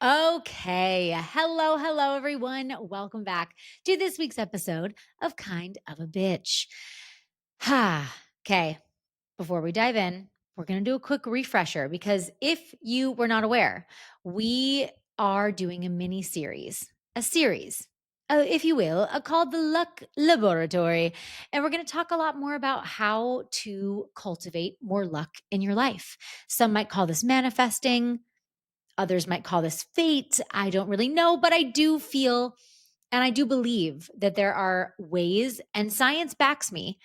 Okay. Hello, everyone. Welcome back to this week's episode of Kind of a Bitch. Okay. Before we dive in, we're going to do a quick refresher because if you were not aware, we are doing a mini series, if you will, called the Luck Laboratory. And we're going to talk a lot more about how to cultivate more luck in your life. Some might call this manifesting. Others might call this fate. I don't really know, but I do feel and I do believe that there are ways, and science backs me,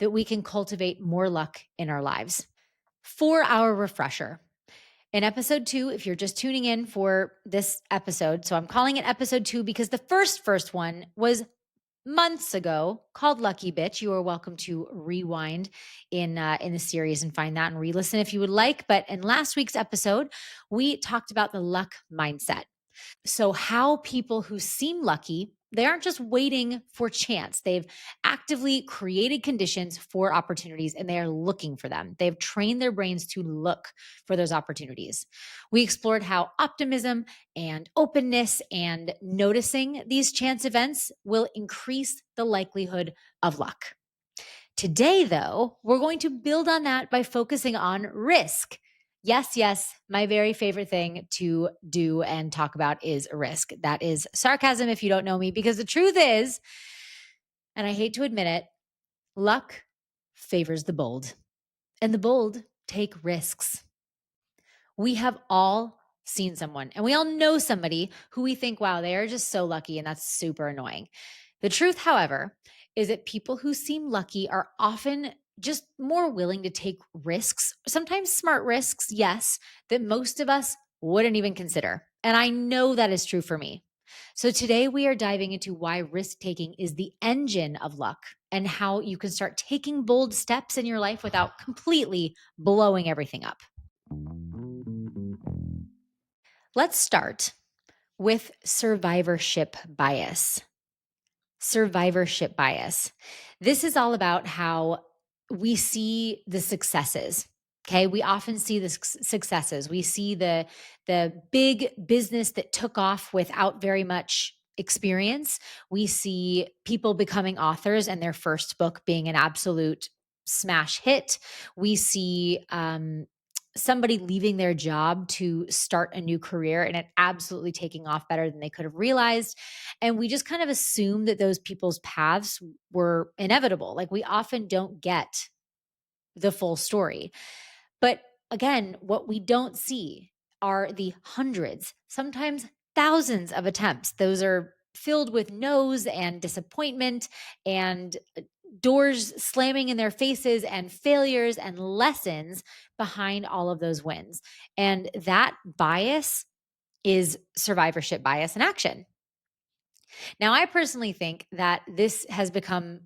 that we can cultivate more luck in our lives. For our refresher, in episode 2, if you're just tuning in for this episode, so I'm calling it episode 2 because the first one was months ago called Lucky Bitch. You are welcome to rewind in the series and find that and re-listen if you would like. But in last week's episode, we talked about the luck mindset. So, how people who seem lucky, they aren't just waiting for chance. They've actively created conditions for opportunities and they are looking for them. They've trained their brains to look for those opportunities. We explored how optimism and openness and noticing these chance events will increase the likelihood of luck. Today, though, we're going to build on that by focusing on risk. Yes, my very favorite thing to do and talk about is risk. That is sarcasm if you don't know me, because the truth is, and I hate to admit it, luck favors the bold, and the bold take risks. We have all seen someone and we all know somebody who we think, wow, they are just so lucky, and that's super annoying. The truth, however, is that people who seem lucky are often just more willing to take risks, sometimes smart risks, yes, that most of us wouldn't even consider. And I know that is true for me. So today we are diving into why risk taking is the engine of luck and how you can start taking bold steps in your life without completely blowing everything up. Let's start with survivorship bias. Survivorship bias. This is all about how we see the successes. Okay, we often see the successes. We see the big business that took off without very much experience. We see people becoming authors and their first book being an absolute smash hit. We see somebody leaving their job to start a new career and it absolutely taking off better than they could have realized. And we just kind of assume that those people's paths were inevitable. Like we often don't get the full story. But again, what we don't see are the hundreds, sometimes thousands of attempts. Those are filled with no's and disappointment and doors slamming in their faces and failures and lessons behind all of those wins. And that bias is survivorship bias in action. Now, I personally think that this has become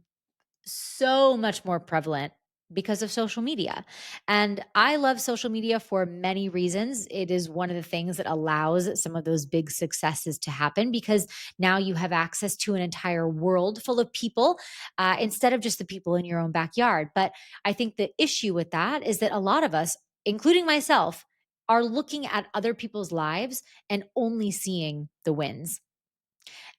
so much more prevalent because of social media. And I love social media for many reasons. It is one of the things that allows some of those big successes to happen because now you have access to an entire world full of people instead of just the people in your own backyard. But I think the issue with that is that a lot of us, including myself, are looking at other people's lives and only seeing the wins.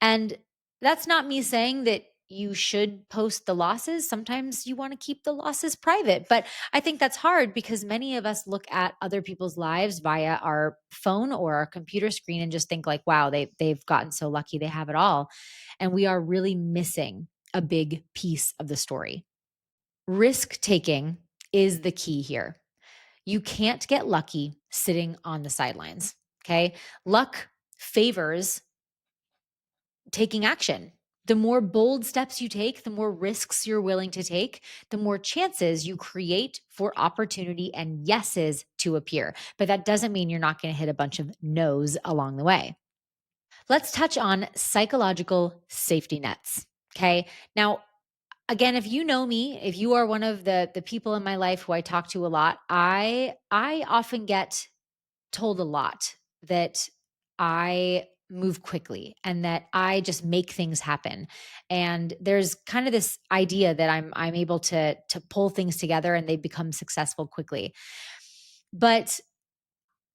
And that's not me saying that you should post the losses. Sometimes you want to keep the losses private. But I think that's hard because many of us look at other people's lives via our phone or our computer screen and just think like, wow, they've gotten so lucky, they have it all. And we are really missing a big piece of the story. Risk taking is the key here. You can't get lucky sitting on the sidelines. Okay. Luck favors taking action. The more bold steps you take, the more risks you're willing to take, the more chances you create for opportunity and yeses to appear. But that doesn't mean you're not going to hit a bunch of no's along the way. Let's touch on psychological safety nets. Okay. Now, again, if you know me, if you are one of the people in my life who I talk to a lot, I often get told a lot that I move quickly and that I just make things happen. And there's kind of this idea that I'm able to pull things together and they become successful quickly. But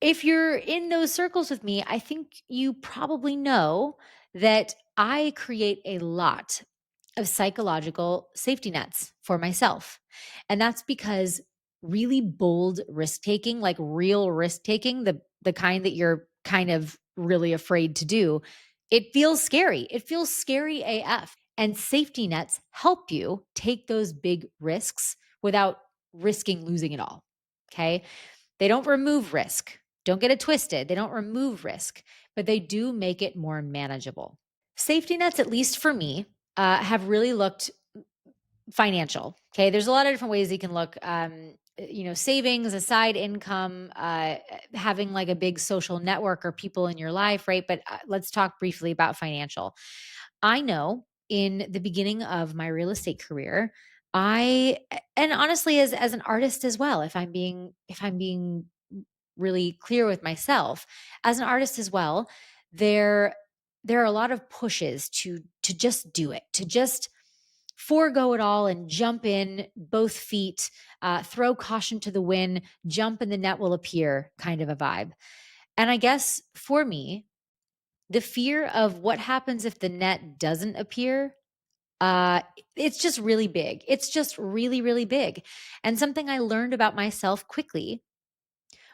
if you're in those circles with me, I think you probably know that I create a lot of psychological safety nets for myself. And that's because really bold risk taking, like real risk taking, the kind that you're kind of really afraid to do, it feels scary. It feels scary AF. And safety nets help you take those big risks without risking losing it all. Okay? They don't remove risk. Don't get it twisted. They don't remove risk, but they do make it more manageable. Safety nets, at least for me, have really looked financial. Okay. There's a lot of different ways you can look. Savings, a side income, having like a big social network or people in your life, right? But let's talk briefly about financial. I know in the beginning of my real estate career, and honestly as an artist as well, if I'm being really clear with myself, as an artist as well, there there are a lot of pushes to just do it, to just forego it all and jump in both feet, throw caution to the wind, jump and the net will appear kind of a vibe. And I guess for me, the fear of what happens if the net doesn't appear, uh, it's just really big. It's just really, really big. And something I learned about myself quickly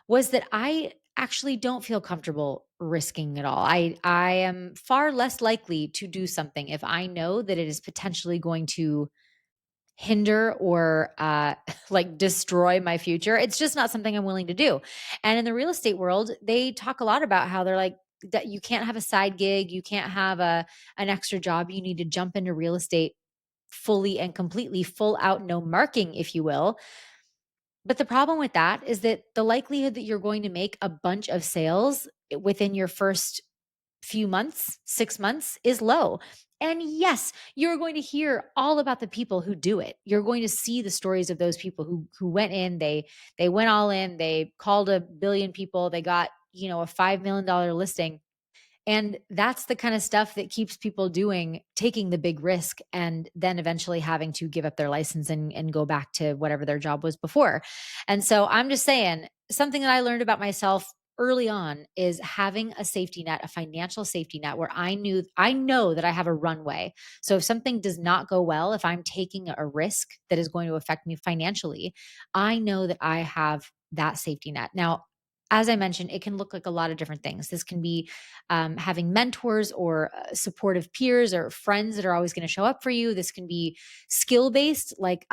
was that I actually don't feel comfortable risking it all. I am far less likely to do something if I know that it is potentially going to hinder or like destroy my future. It's just not something I'm willing to do. And in the real estate world, they talk a lot about how they're like that you can't have a side gig, you can't have a an extra job. You need to jump into real estate fully and completely, full out, no marking, if you will. But the problem with that is that the likelihood that you're going to make a bunch of sales within your first few months, 6 months is low. And yes, you're going to hear all about the people who do it. You're going to see the stories of those people who went in, they went all in, they called a billion people, they got, a $5 million listing. And that's the kind of stuff that keeps people doing, taking the big risk and then eventually having to give up their license and go back to whatever their job was before. And so I'm just saying, something that I learned about myself early on is having a safety net, a financial safety net where I know that I have a runway. So if something does not go well, if I'm taking a risk that is going to affect me financially, I know that I have that safety net. Now, as I mentioned, it can look like a lot of different things. This can be having mentors or supportive peers or friends that are always going to show up for you. This can be skill based, like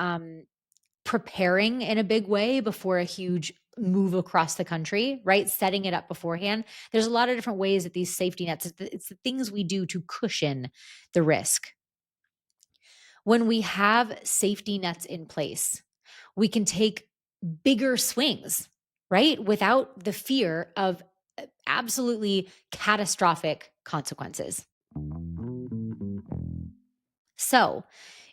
preparing in a big way before a huge move across the country, right? Setting it up beforehand. There's a lot of different ways that these safety nets, it's the things we do to cushion the risk. When we have safety nets in place, we can take bigger swings, right? Without the fear of absolutely catastrophic consequences. So,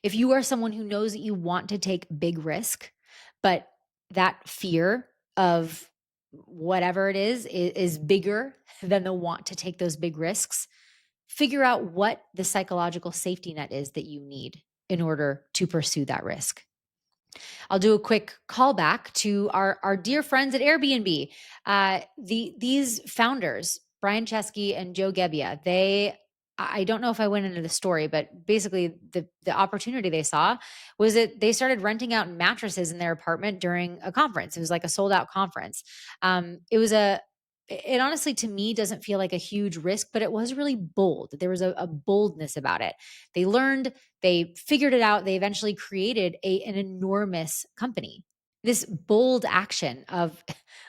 if you are someone who knows that you want to take big risk, but that fear of whatever it is bigger than the want to take those big risks, figure out what the psychological safety net is that you need in order to pursue that risk. I'll do a quick callback to our dear friends at Airbnb. These founders, Brian Chesky and Joe Gebbia, I don't know if I went into the story, but basically the opportunity they saw was that they started renting out mattresses in their apartment during a conference. It was like a sold out conference. It honestly to me doesn't feel like a huge risk, but it was really bold. There was a boldness about it. They learned, they figured it out. They eventually created an enormous company. This bold action of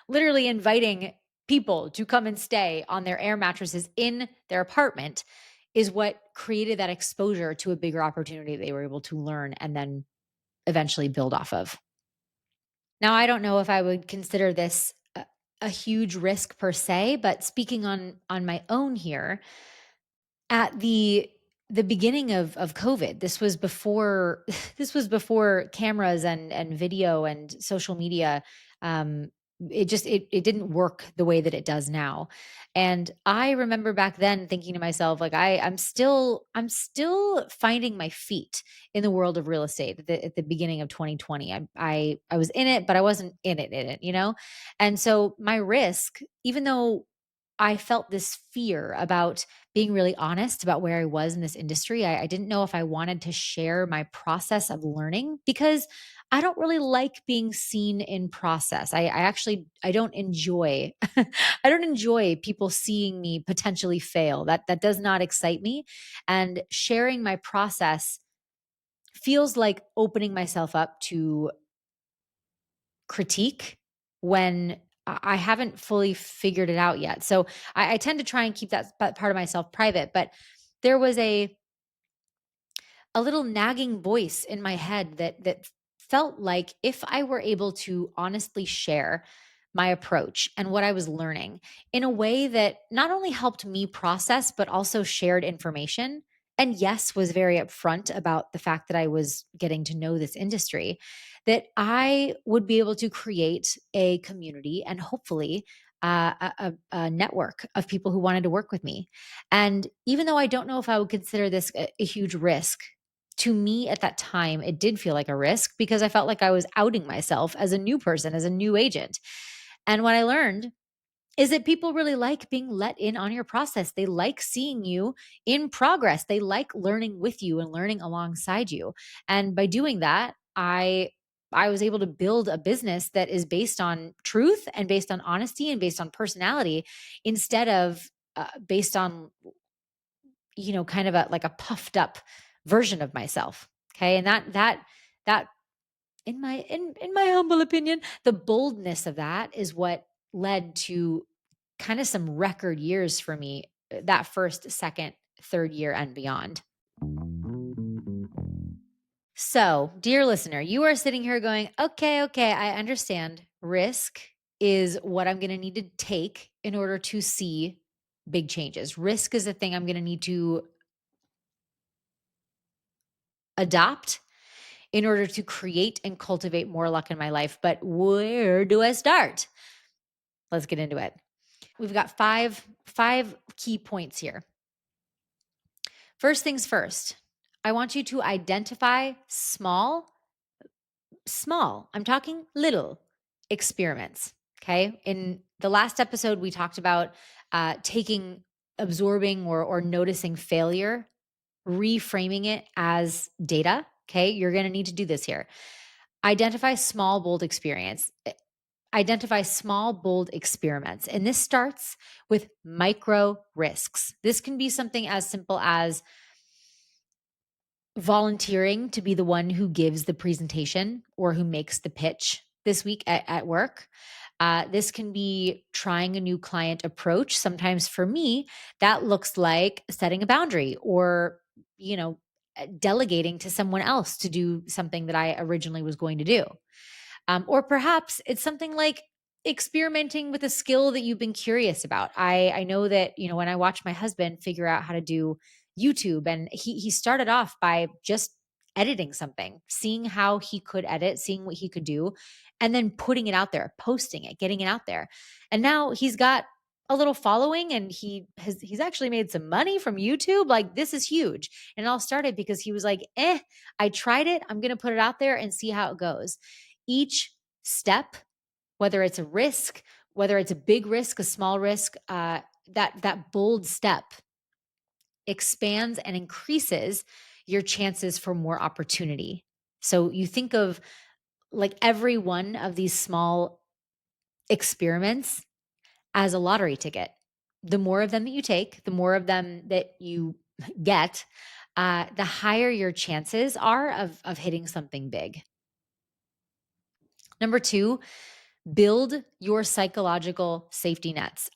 literally inviting people to come and stay on their air mattresses in their apartment is what created that exposure to a bigger opportunity they were able to learn and then eventually build off of. Now, I don't know if I would consider this a huge risk per se, but speaking on my own here, at the beginning of COVID, this was before this was before cameras and video and social media. it didn't work the way that it does now. And I remember back then thinking to myself, like, I'm still finding my feet in the world of real estate at the beginning of 2020. I was in it, but I wasn't in it. And so my risk, even though I felt this fear about being really honest about where I was in this industry. I didn't know if I wanted to share my process of learning because I don't really like being seen in process. I don't enjoy I don't enjoy people seeing me potentially fail. That does not excite me. And sharing my process feels like opening myself up to critique when I haven't fully figured it out yet. So I tend to try and keep that part of myself private. But there was a little nagging voice in my head that felt like if I were able to honestly share my approach and what I was learning in a way that not only helped me process but also shared information, and yes, was very upfront about the fact that I was getting to know this industry, that I would be able to create a community and hopefully a network of people who wanted to work with me. And even though I don't know if I would consider this a huge risk, to me at that time, it did feel like a risk because I felt like I was outing myself as a new person, as a new agent. And what I learned is that people really like being let in on your process. They like seeing you in progress. They like learning with you and learning alongside you. And by doing that, I was able to build a business that is based on truth and based on honesty and based on personality instead of based on kind of a like a puffed up version of myself. Okay. And that in my humble opinion, the boldness of that is what led to kind of some record years for me, that first, second, third year and beyond. So, dear listener, you are sitting here going, okay, I understand. Risk is what I'm going to need to take in order to see big changes. Risk is the thing I'm going to need to adopt in order to create and cultivate more luck in my life. But where do I start? Let's get into it. We've got five key points here. First things first, I want you to identify small, I'm talking little experiments. Okay. In the last episode, we talked about absorbing or noticing failure, reframing it as data. Okay. You're going to need to do this here. Identify small, bold experience. Identify small, bold experiments. And this starts with micro risks. This can be something as simple as volunteering to be the one who gives the presentation or who makes the pitch this week at work. This can be trying a new client approach. Sometimes for me, that looks like setting a boundary or, delegating to someone else to do something that I originally was going to do. Or perhaps it's something like experimenting with a skill that you've been curious about. I know that, when I watch my husband figure out how to do YouTube, and he started off by just editing something, seeing how he could edit, seeing what he could do, and then putting it out there, posting it, getting it out there. And now he's got a little following and he's actually made some money from YouTube. Like, this is huge. And it all started because he was like, I tried it. I'm going to put it out there and see how it goes. Each step, whether it's a risk, whether it's a big risk, a small risk, that bold step expands and increases your chances for more opportunity. So you think of like every one of these small experiments as a lottery ticket. The more of them that you take, the more of them that you get, the higher your chances are of hitting something big. Number two, build your psychological safety nets.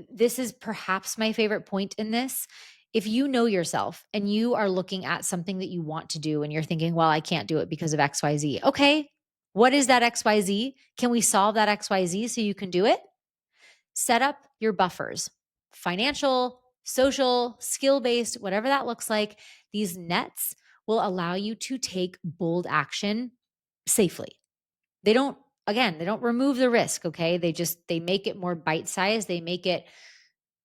This is perhaps my favorite point in this. If you know yourself and you are looking at something that you want to do and you're thinking, well, I can't do it because of XYZ. Okay, what is that XYZ? Can we solve that XYZ so you can do it? Set up your buffers, financial, social, skill based, whatever that looks like. These nets will allow you to take bold action safely. They don't again, they don't remove the risk, okay? They make it more bite-sized. They make it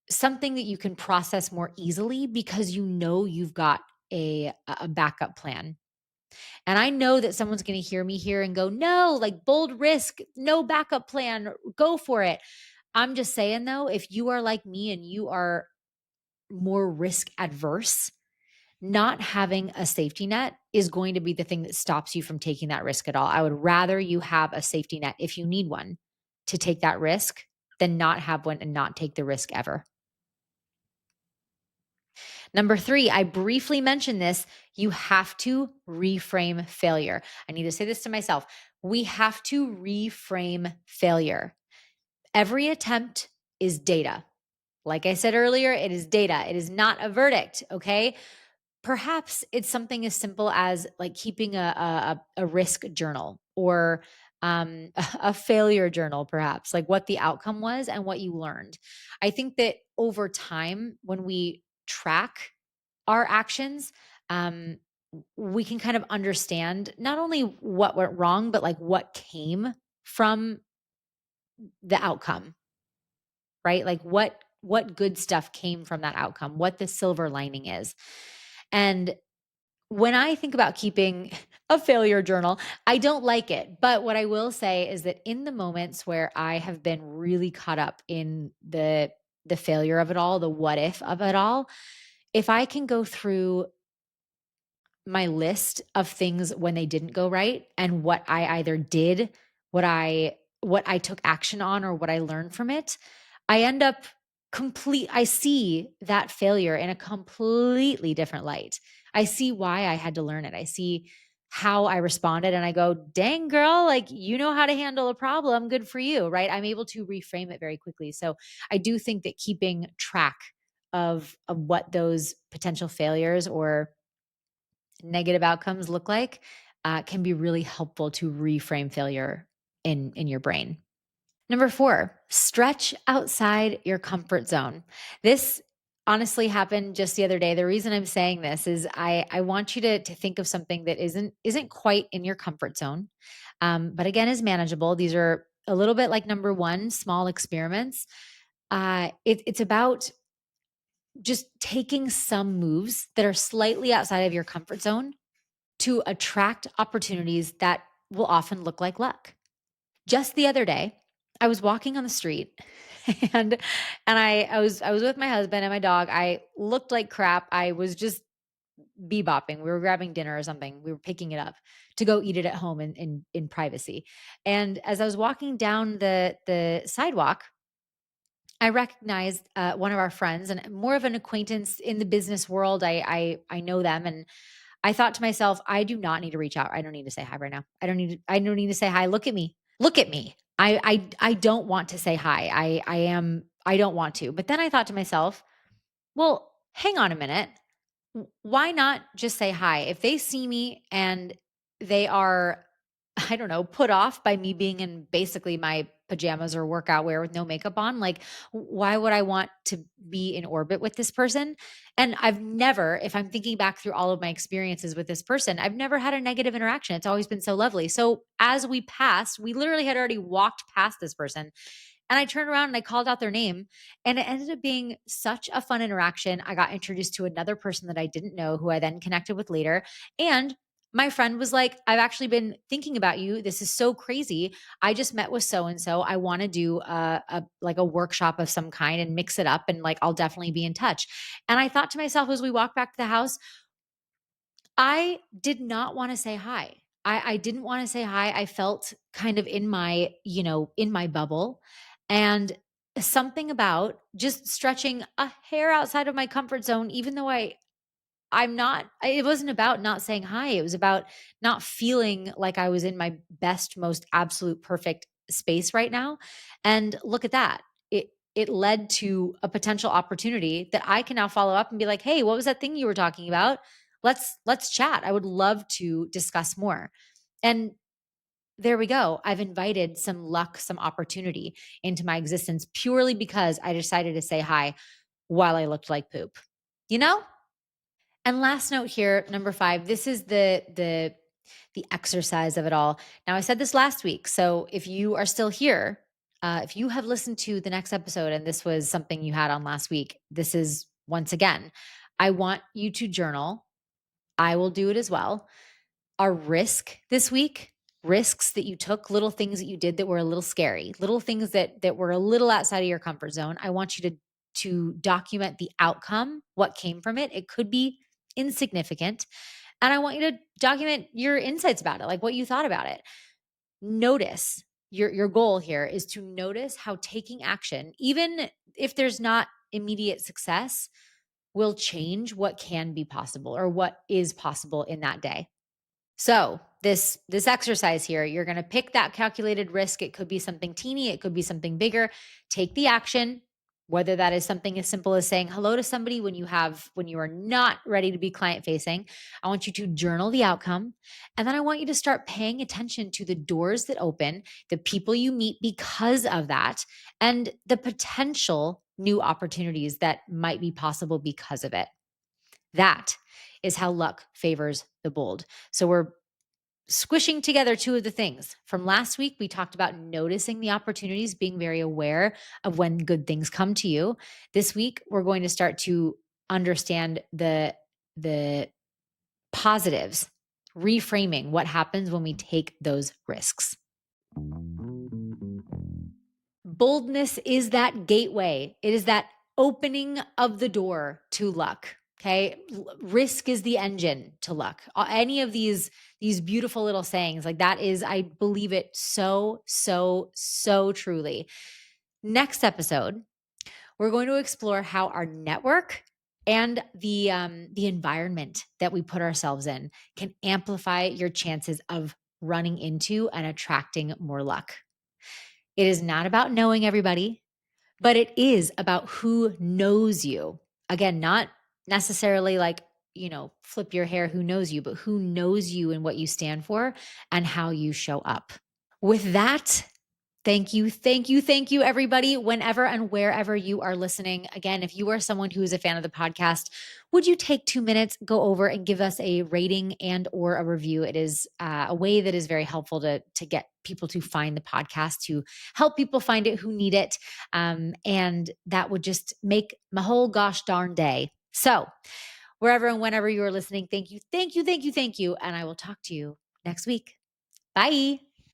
something that you can process more easily because you know you've got a backup plan. And I know that someone's going to hear me here and go, "No, like bold risk, no backup plan, go for it." I'm just saying though, if you are like me and you are more risk adverse, not having a safety net is going to be the thing that stops you from taking that risk at all. I would rather you have a safety net if you need one to take that risk than not have one and not take the risk ever. Number 3, I briefly mentioned this. You have to reframe failure. I need to say this to myself. We have to reframe failure. Every attempt is data. Like I said earlier, it is data. It is not a verdict. Okay. Perhaps it's something as simple as like keeping a risk journal or a failure journal, perhaps, like what the outcome was and what you learned. I think that over time, when we track our actions, um, we can kind of understand not only what went wrong, but like what came from the outcome, right? Like what good stuff came from that outcome, what the silver lining is. And when I think about keeping a failure journal, I don't like it. But what I will say is that in the moments where I have been really caught up in the failure of it all, the what if of it all, if I can go through my list of things when they didn't go right and what I either did, what I took action on or what I learned from it, I end up I see that failure in a completely different light. I see why I had to learn it. I see how I responded and I go, "Dang girl, like you know how to handle a problem. Good for you." Right? I'm able to reframe it very quickly. So, I do think that keeping track of what those potential failures or negative outcomes look like can be really helpful to reframe failure in your brain. Number 4, stretch outside your comfort zone. This honestly happened just the other day. The reason I'm saying this is I want you to think of something that isn't quite in your comfort zone, but again is manageable. These are a little bit like number 1, small experiments. It's about just taking some moves that are slightly outside of your comfort zone to attract opportunities that will often look like luck. Just the other day, I was walking on the street and I was with my husband and my dog. I looked like crap. I was just bebopping. We were grabbing dinner or something. We were picking it up to go eat it at home in privacy. And as I was walking down the sidewalk, I recognized one of our friends and more of an acquaintance in the business world. I know them, and I thought to myself, I do not need to reach out. I don't need to say hi right now. I don't need to say hi. Look at me. Look at me. I don't want to say hi. I don't want to. But then I thought to myself, well, hang on a minute. Why not just say hi? If they see me and they are, I don't know, put off by me being in basically my pajamas or workout wear with no makeup on, like, why would I want to be in orbit with this person? And I've never, if I'm thinking back through all of my experiences with this person, I've never had a negative interaction. It's always been so lovely. So as we passed, we literally had already walked past this person. And I turned around and I called out their name. And it ended up being such a fun interaction. I got introduced to another person that I didn't know who I then connected with later. And my friend was like, I've actually been thinking about you. This is so crazy. I just met with so and so. I want to do a workshop of some kind and mix it up. And like, I'll definitely be in touch. And I thought to myself as we walked back to the house, I did not want to say hi. I didn't want to say hi. I felt kind of in my, in my bubble. And something about just stretching a hair outside of my comfort zone, even though it wasn't about not saying hi. It was about not feeling like I was in my best, most absolute perfect space right now. And look at that. It led to a potential opportunity that I can now follow up and be like, "Hey, what was that thing you were talking about? Let's chat. I would love to discuss more." And there we go. I've invited some luck, some opportunity into my existence purely because I decided to say hi while I looked like poop. You know? And last note here, number 5, this is the the exercise of it all. Now, I said this last week. So if you are still here, if you have listened to the next episode and this was something you had on last week, this is once again, I want you to journal. I will do it as well. Our risk this week, risks that you took, little things that you did that were a little scary, little things that were a little outside of your comfort zone. I want you to document the outcome, what came from it. It could be insignificant. And I want you to document your insights about it, like what you thought about it. Notice your goal here is to notice how taking action, even if there's not immediate success, will change what can be possible or what is possible in that day. So this exercise here, you're going to pick that calculated risk. It could be something teeny, it could be something bigger. Take the action, whether that is something as simple as saying hello to somebody when you are not ready to be client facing. I want you to journal the outcome, and then I want you to start paying attention to the doors that open, the people you meet because of that, and the potential new opportunities that might be possible because of it. That is how luck favors the bold. So we're squishing together two of the things. From last week, we talked about noticing the opportunities, being very aware of when good things come to you. This week, we're going to start to understand the positives, reframing what happens when we take those risks. Boldness is that gateway. It is that opening of the door to luck. Okay. Risk is the engine to luck. Any of these beautiful little sayings, like that is, I believe it so, so, so truly. Next episode, we're going to explore how our network and the environment that we put ourselves in can amplify your chances of running into and attracting more luck. It is not about knowing everybody, but it is about who knows you. Again, not necessarily like, flip your hair, who knows you, but who knows you and what you stand for and how you show up. With that, thank you, thank you, thank you, everybody, whenever and wherever you are listening. Again, if you are someone who is a fan of the podcast, would you take 2 minutes, go over and give us a rating and or a review? It is a way that is very helpful to get people to find the podcast, to help people find it who need it. And that would just make my whole gosh darn day. So wherever and whenever you are listening, thank you, thank you, thank you, thank you. And I will talk to you next week. Bye.